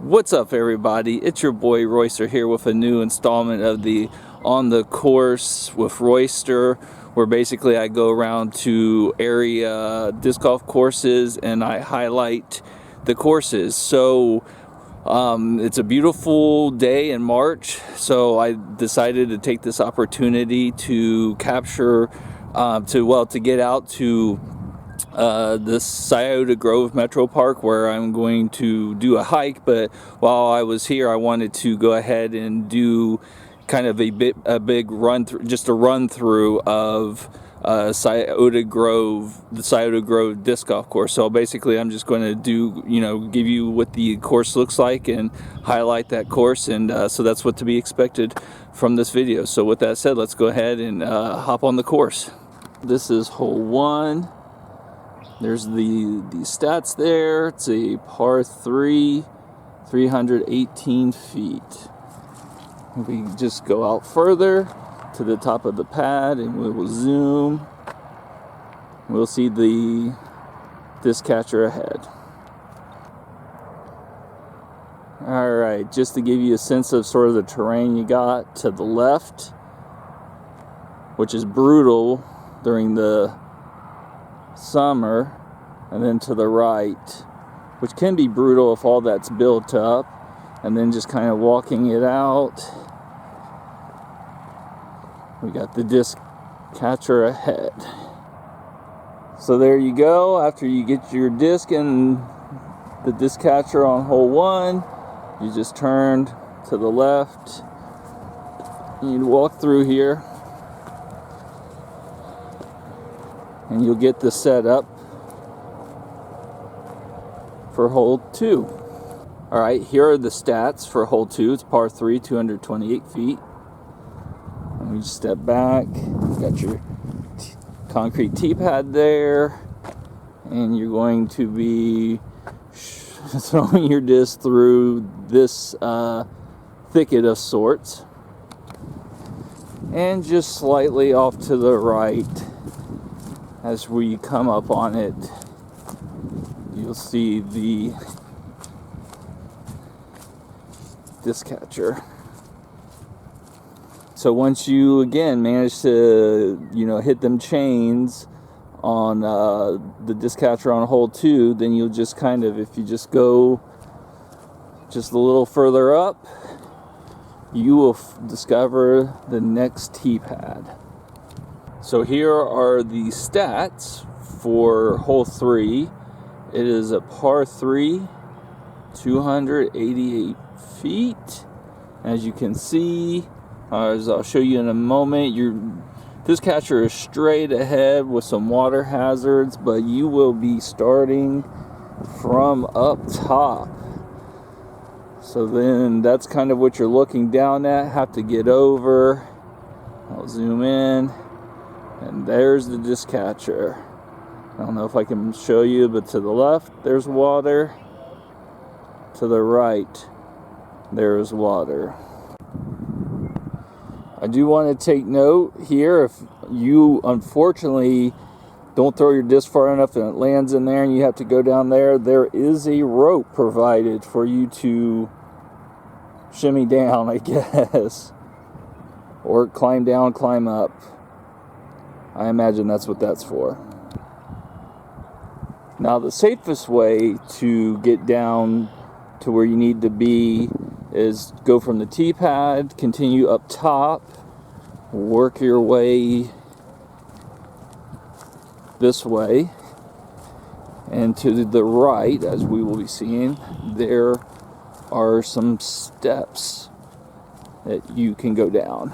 What's up, everybody? It's your boy Royster here with a new installment of the On the Course with Royster, where basically I go around to area disc golf courses and I highlight the courses. So it's a beautiful day in March, so I decided to take this opportunity to capture to get out to the Scioto Grove Metro Park, where I'm going to do a hike. But while I was here, I wanted to go ahead and do kind of a big run through, just a run through of the Scioto Grove disc golf course. So basically, I'm just going to give you what the course looks like and highlight that course, and so that's what to be expected from this video. So with that said, let's go ahead and hop on the course. This is hole 1. There's the stats there. It's a par 3, 318 feet. We just go out further to the top of the pad and we will zoom. We'll see the disc catcher ahead. Alright, just to give you a sense of sort of the terrain, you got to the left, which is brutal during the summer, and then to the right, which can be brutal if all that's built up, and then just kind of walking it out, we got the disc catcher ahead. So there you go. After you get your disc and the disc catcher on hole 1, you just turned to the left and you walk through here, and you'll get the setup for hole 2. Alright, here are the stats for hole 2. It's par 3, 228 feet. And we just step back. You got your concrete tee pad there, and you're going to be throwing your disc through this thicket of sorts. And just slightly off to the right, as we come up on it, you'll see the disc catcher. So once you again manage to hit them chains on the disc catcher on hole 2, then you'll just kind of, if you just go just a little further up, you will discover the next tee pad. So here are the stats for hole 3. It is a par 3, 288 feet. As you can see, as I'll show you in a moment, this catcher is straight ahead with some water hazards, but you will be starting from up top. So then that's kind of what you're looking down at. Have to get over. I'll zoom in. And there's the disc catcher. I don't know if I can show you, but to the left, there's water. To the right, there's water. I do want to take note here, if you unfortunately don't throw your disc far enough and it lands in there and you have to go down there, there is a rope provided for you to shimmy down, I guess. Or climb down, climb up. I imagine that's what that's for. Now, the safest way to get down to where you need to be is go from the tee pad, continue up top, work your way this way, and to the right, as we will be seeing, there are some steps that you can go down.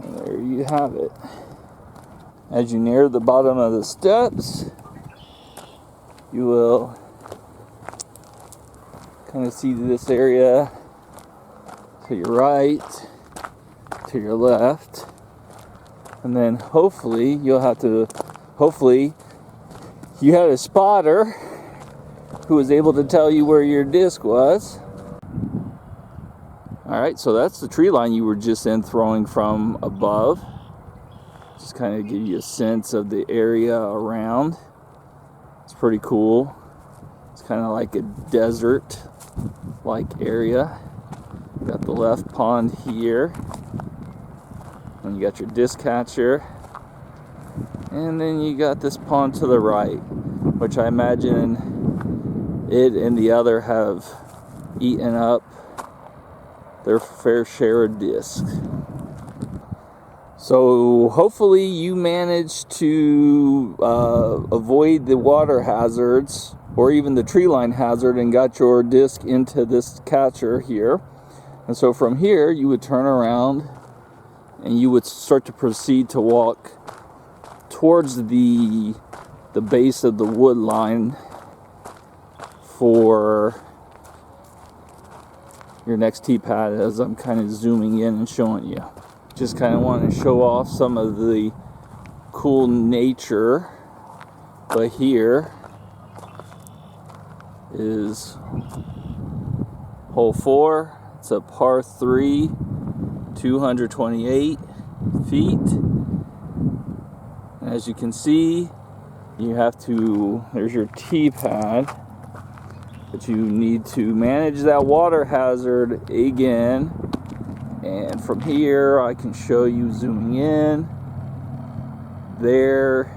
There you have it. As you near the bottom of the steps, you will kind of see this area to your right, to your left, and then hopefully you had a spotter who was able to tell you where your disc was. Alright, so that's the tree line you were just in, throwing from above. Just kind of give you a sense of the area around. It's pretty cool. It's kind of like a desert-like area. You got the left pond here, and you got your disc catcher, and then you got this pond to the right, which I imagine it and the other have eaten up their fair share of disc. So hopefully you managed to avoid the water hazards or even the tree line hazard and got your disc into this catcher here. And so from here you would turn around and you would start to proceed to walk towards the base of the wood line for your next tee pad, as I'm kind of zooming in and showing you. Just kind of want to show off some of the cool nature, but here is hole 4. It's a par 3, 228 feet. And as you can see, you have to, there's your tee pad, but you need to manage that water hazard again. And from here, I can show you zooming in. There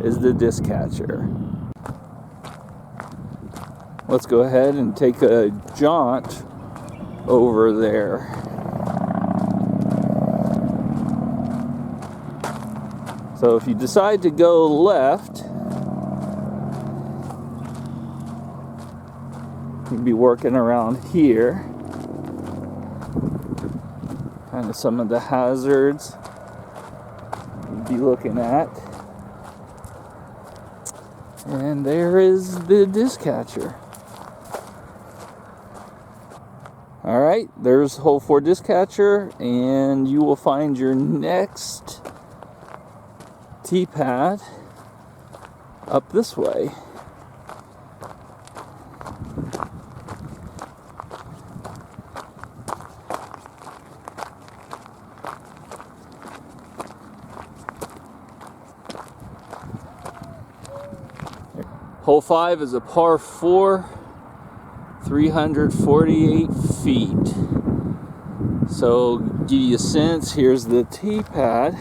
is the disc catcher. Let's go ahead and take a jaunt over there. So if you decide to go left, you'll be working around here. Kind of some of the hazards you'll be looking at. And there is the disc catcher. Alright, there's hole 4 disc catcher, and you will find your next tee pad up this way. Hole 5 is a par 4, 348 feet. So, give you a sense, here's the tee pad,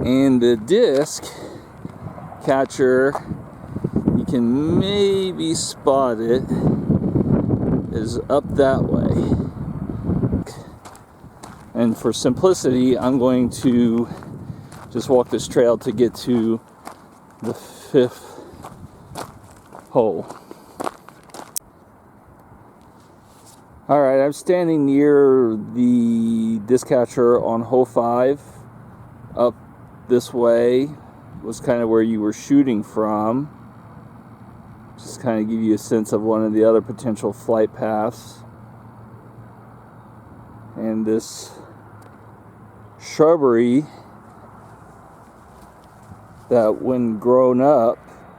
and the disc catcher, you can maybe spot it, is up that way. And for simplicity, I'm going to just walk this trail to get to the 5th hole. Alright, I'm standing near the disc catcher on hole 5. Up this way was kind of where you were shooting from. Just kind of give you a sense of one of the other potential flight paths. And this shrubbery that when grown up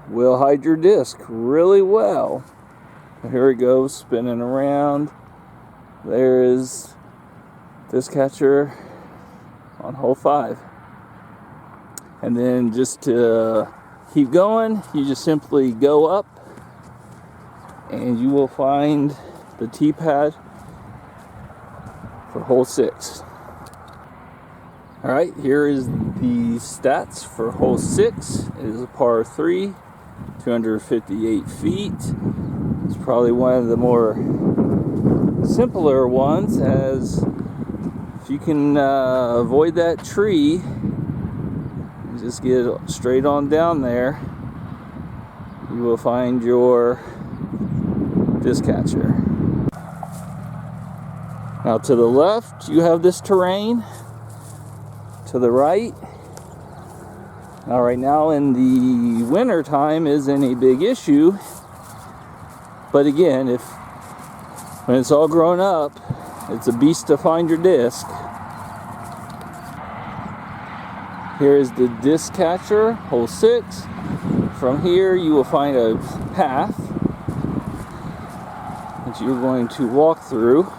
will hide your disc really well. Here it goes, spinning around. There is disc catcher on hole 5. And then just to keep going, you just simply go up and you will find the tee pad for hole 6. Alright, here is the stats for hole 6. It is a par 3, 258 feet. It's probably one of the more simpler ones, as if you can avoid that tree, you just get straight on down there, you will find your disc catcher. Now to the left, you have this terrain. To the right, now right now in the winter time isn't a big issue, but again, when it's all grown up, it's a beast to find your disc. Here is the disc catcher, hole 6. From here you will find a path that you're going to walk through.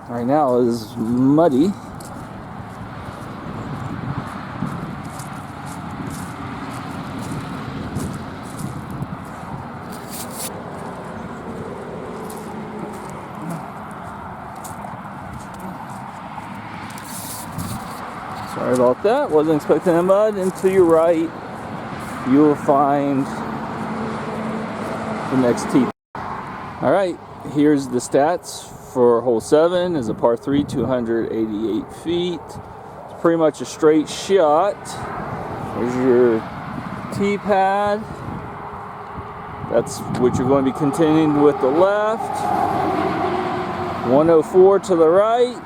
Right now it is muddy. Sorry about that, wasn't expecting the mud. And to your right, you will find the next tee. Alright, here's the stats for hole 7. Is a par 3, 288 feet. It's pretty much a straight shot. There's your tee pad. That's what you're going to be continuing with the left. 104 to the right.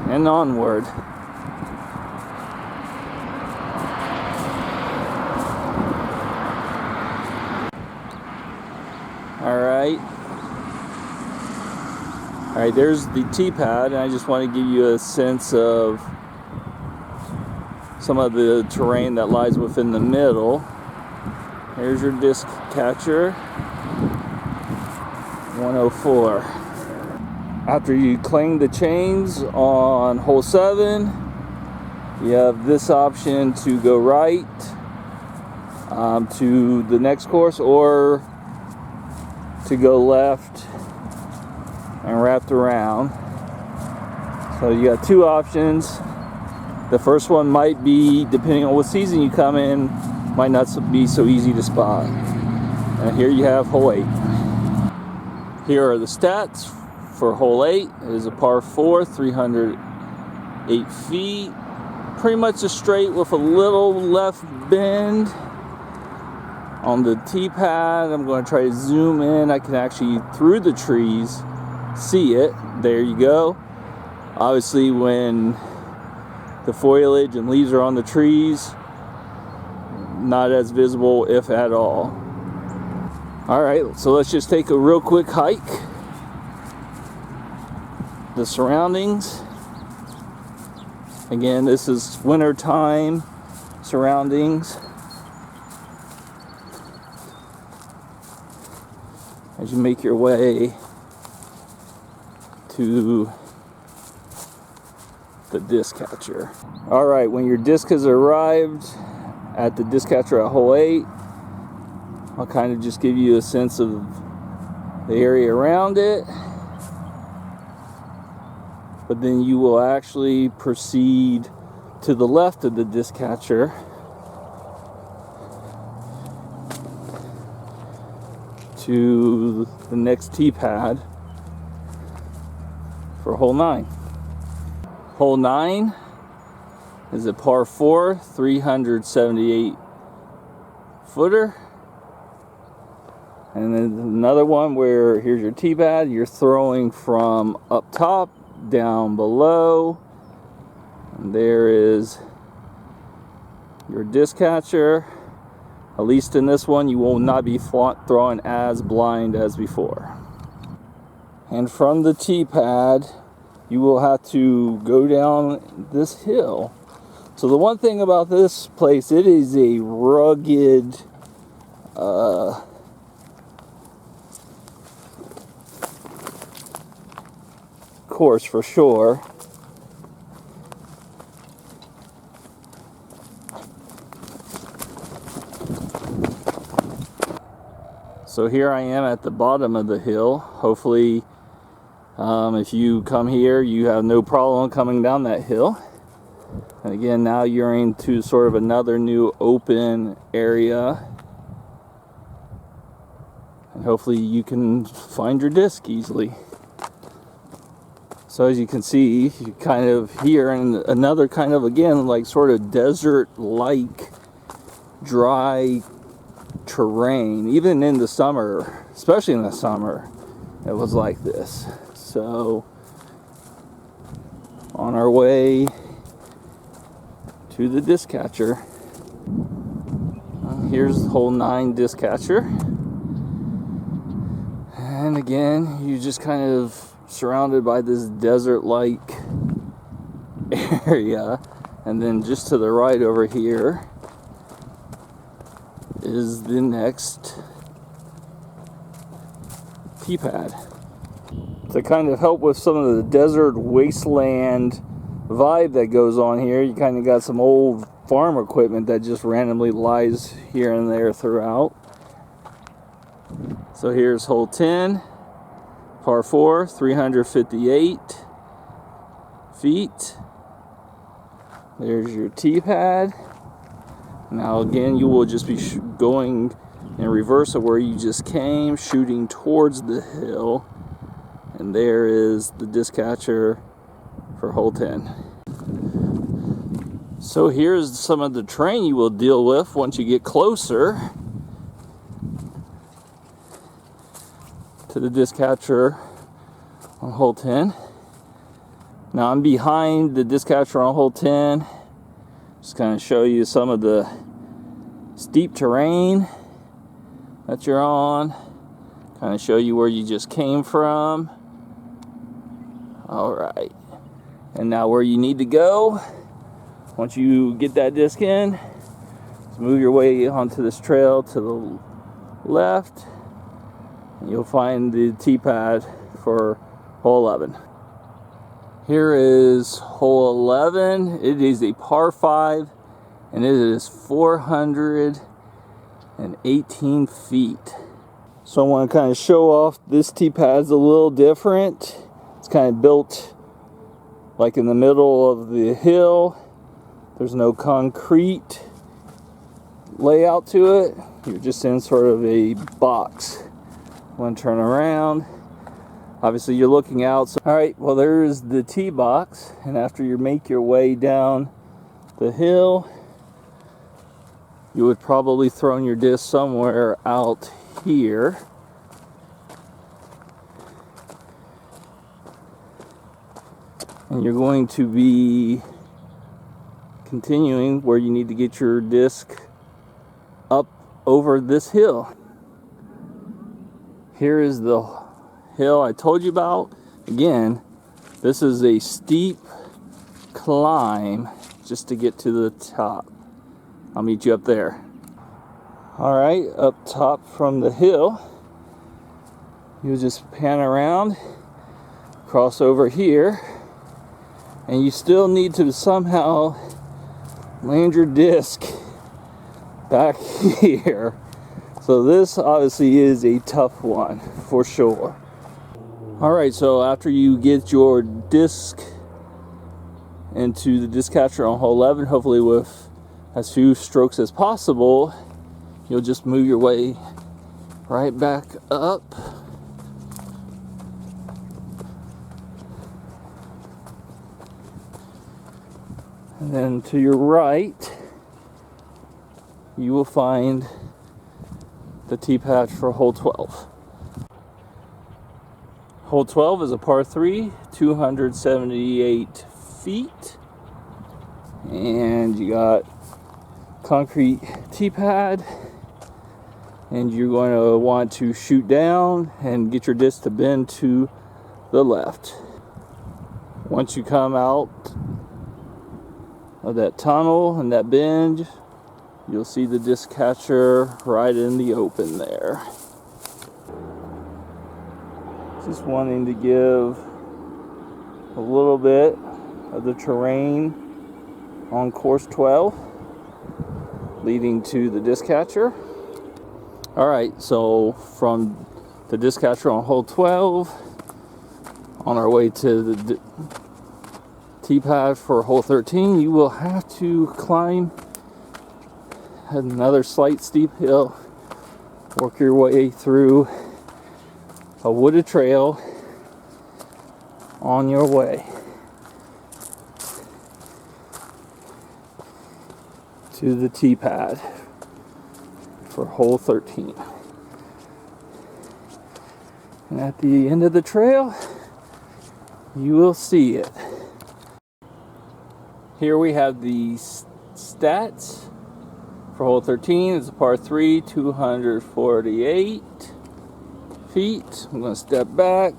And onward. Alright, there's the tee pad, and I just want to give you a sense of some of the terrain that lies within the middle. Here's your disc catcher, 104. After you clang the chains on hole 7, you have this option to go right to the next course, or to go left and wrapped around. So you got two options. The first one might be, depending on what season you come in, might not be so easy to spot. And here you have hole 8. Here are the stats for hole 8. It is a par 4, 308 feet. Pretty much a straight with a little left bend. On the tee pad, I'm going to try to zoom in. I can actually, through the trees, see it. There you go. Obviously, when the foliage and leaves are on the trees, not as visible, if at all. Alright, so let's just take a real quick hike. The surroundings. Again, this is winter time surroundings. As you make your way to the disc catcher. Alright, when your disc has arrived at the disc catcher at hole 8, I'll kind of just give you a sense of the area around it. But then you will actually proceed to the left of the disc catcher to the next tee pad for hole 9. Hole 9 is a par 4, 378 footer. And then another one where here's your tee pad. You're throwing from up top down below. And there is your disc catcher. At least in this one, you will not be throwing as blind as before. And from the tee pad, you will have to go down this hill. So the one thing about this place, it is a rugged course for sure. So here I am at the bottom of the hill. Hopefully, if you come here, you have no problem coming down that hill. And again, now you're into sort of another new open area. And hopefully you can find your disc easily. So as you can see, you kind of here in another kind of, again, like sort of desert-like dry terrain. Even in the summer, especially in the summer, it was like this. So on our way to the disc catcher. Here's hole 9 disc catcher. And again, you just kind of surrounded by this desert-like area. And then just to the right over here is the next tee pad. To kind of help with some of the desert wasteland vibe that goes on here, you kind of got some old farm equipment that just randomly lies here and there throughout. So here's hole 10, par 4, 358 feet. There's your tee pad. Now again, you will just be going in reverse of where you just came, shooting towards the hill. And there is the disc catcher for hole 10. So here's some of the terrain you will deal with once you get closer to the disc catcher on hole 10. Now I'm behind the disc catcher on hole 10. Just kind of show you some of the steep terrain that you're on. Kind of show you where you just came from. Alright. And now where you need to go. Once you get that disc in, just move your way onto this trail to the left. And you'll find the tee pad for hole 11. Here is hole 11. It is a par 5 and it is 418 feet. So I want to kind of show off this tee pad's a little different. It's kind of built like in the middle of the hill. There's no concrete layout to it. You're just in sort of a box. One turn around. Obviously you're looking out. So, alright, well there's the tee box. And after you make your way down the hill, you would probably throw your disc somewhere out here. And you're going to be continuing where you need to get your disc up over this hill. Here is the hill I told you about. Again, this is a steep climb just to get to the top. I'll meet you up there. Alright, up top from the hill, you just pan around, cross over here, and you still need to somehow land your disc back here. So this obviously is a tough one for sure. Alright, so after you get your disc into the disc catcher on hole 11, hopefully with as few strokes as possible, you'll just move your way right back up. And then to your right, you will find the tee pad for hole 12. Hole 12 is a par 3, 278 feet. And you got concrete tee pad. And you're going to want to shoot down and get your disc to bend to the left. Once you come out of that tunnel and that bend, you'll see the disc catcher right in the open there. Just wanting to give a little bit of the terrain on course 12 leading to the disc catcher. Alright, so from the disc catcher on hole 12 on our way to the tee pad for hole 13, you will have to climb another slight steep hill, work your way through a wooded trail on your way to the tee pad for hole 13. And at the end of the trail, you will see it. Here we have the stats for hole 13. It's a par 3, 248 feet. I'm going to step back.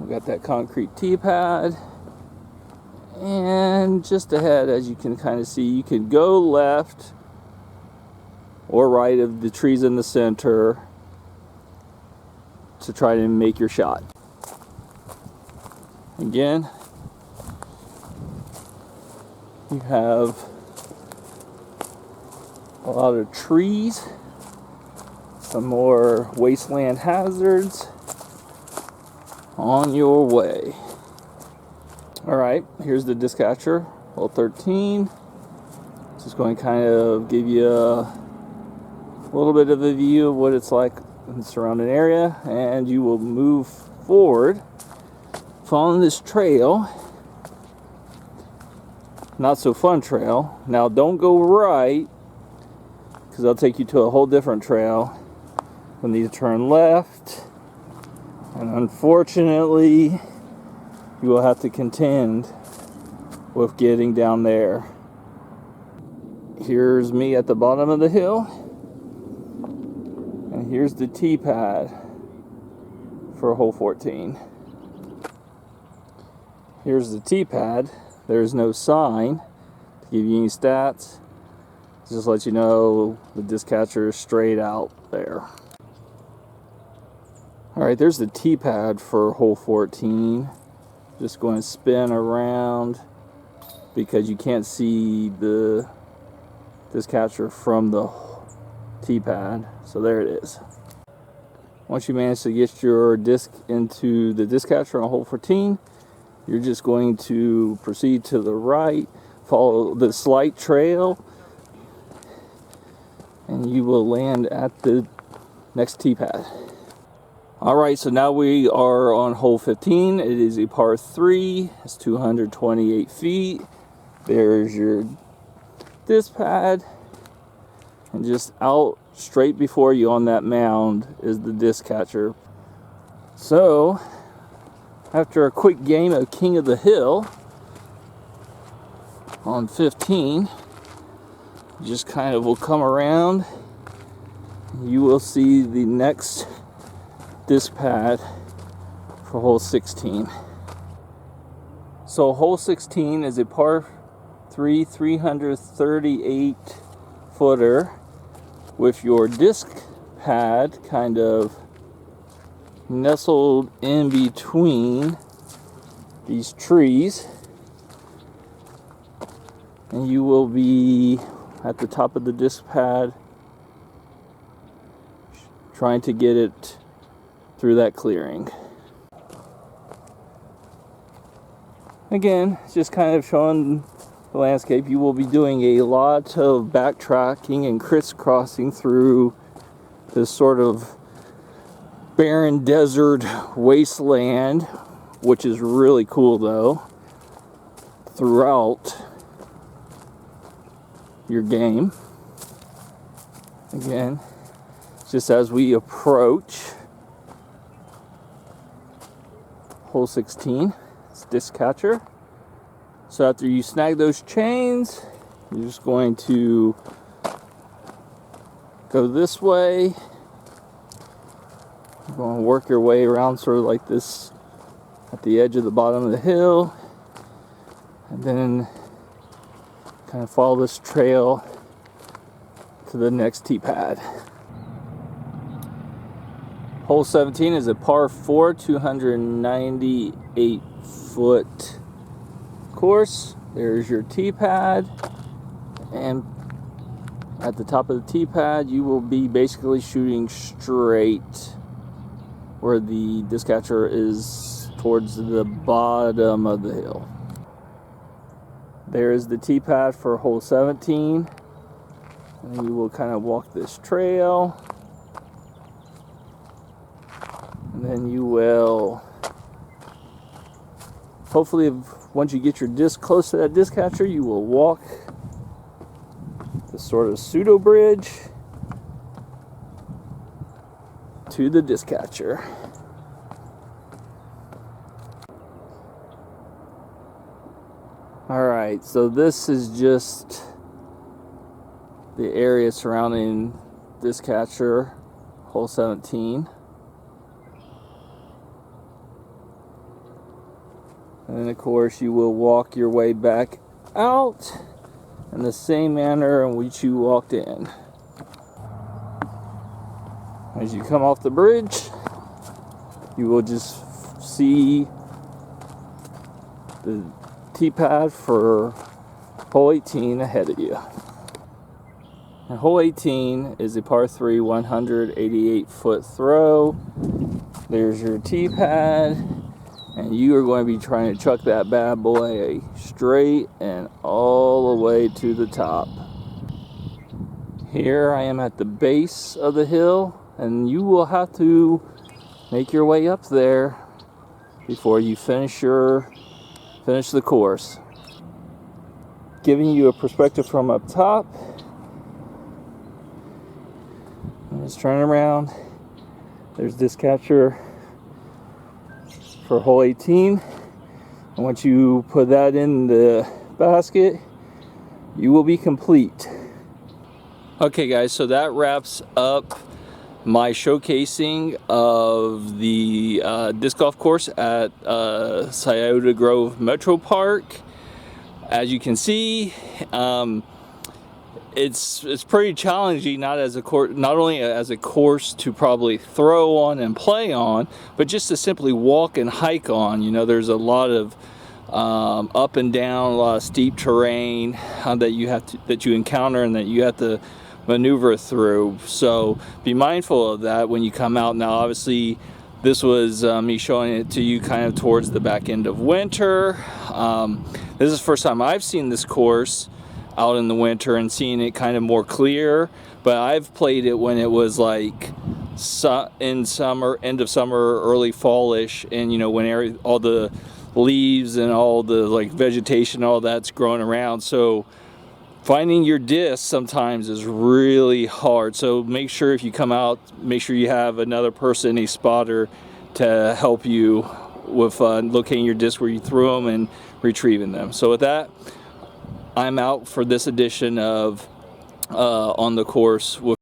We got that concrete tee pad. And just ahead, as you can kind of see, you can go left or right of the trees in the center to try to make your shot. Again, you have a lot of trees, some more wasteland hazards on your way. Alright, here's the disc catcher, hole 13. Just going to kind of give you a little bit of a view of what it's like in the surrounding area, and you will move forward following this trail. Not so fun trail. Now don't go right, because I'll take you to a whole different trail. We'll need to turn left, and unfortunately you will have to contend with getting down there. Here's me at the bottom of the hill, and here's the tee pad for hole 14. Here's the tee pad. There's no sign to give you any stats. Just let you know the disc catcher is straight out there. Alright, there's the tee pad for hole 14. Just going to spin around because you can't see the disc catcher from the tee pad. So there it is. Once you manage to get your disc into the disc catcher on hole 14, you're just going to proceed to the right, follow the slight trail, and you will land at the next tee pad. Alright, so now we are on hole 15. It is a par 3. It's 228 feet. There's your disc pad. And just out straight before you on that mound is the disc catcher. So, after a quick game of King of the Hill on 15, you just kind of will come around. You will see the next disc pad for hole 16. So hole 16 is a par 3 338 footer with your disc pad kind of nestled in between these trees, and you will be at the top of the disc pad trying to get it through that clearing. Again, just kind of showing the landscape. You will be doing a lot of backtracking and crisscrossing through this sort of barren desert wasteland, which is really cool though, throughout your game. Again, just as we approach hole 16, it's disc catcher. So after you snag those chains, you're just going to go this way. You're going to work your way around sort of like this at the edge of the bottom of the hill, and then kind of follow this trail to the next tee pad. Hole 17 is a par 4, 298 foot course. There's your tee pad, and at the top of the tee pad you will be basically shooting straight where the disc catcher is towards the bottom of the hill. There is the tee pad for hole 17, and you will kind of walk this trail, and then you will hopefully, once you get your disc close to that disc catcher, you will walk this sort of pseudo bridge to the disc catcher. Alright, so this is just the area surrounding disc catcher, hole 17. And then of course you will walk your way back out in the same manner in which you walked in. As you come off the bridge, you will just see the tee pad for hole 18 ahead of you. And hole 18 is a par 3, 188 foot throw. There's your tee pad, and you are going to be trying to chuck that bad boy straight and all the way to the top. Here I am at the base of the hill, and you will have to make your way up there before you finish the course. Giving you a perspective from up top. Just turn around. There's this catcher for hole 18. And once you put that in the basket, you will be complete. Okay guys, so that wraps up my showcasing of the disc golf course at Scioto Grove Metro Park. As you can see, it's pretty challenging, not only as a course to probably throw on and play on, but just to simply walk and hike on. You know, there's a lot of up and down, a lot of steep terrain that you encounter and that you have to maneuver through. So be mindful of that when you come out. Now, obviously, this was me showing it to you kind of towards the back end of winter. This is the first time I've seen this course out in the winter and seeing it kind of more clear, but I've played it when it was like in summer, end of summer, early fallish, and you know, when all the leaves and all the like vegetation, all that's growing around. So finding your disc sometimes is really hard. So make sure if you come out, make sure you have another person, a spotter, to help you with locating your disc where you threw them and retrieving them. So with that, I'm out for this edition of On the Course with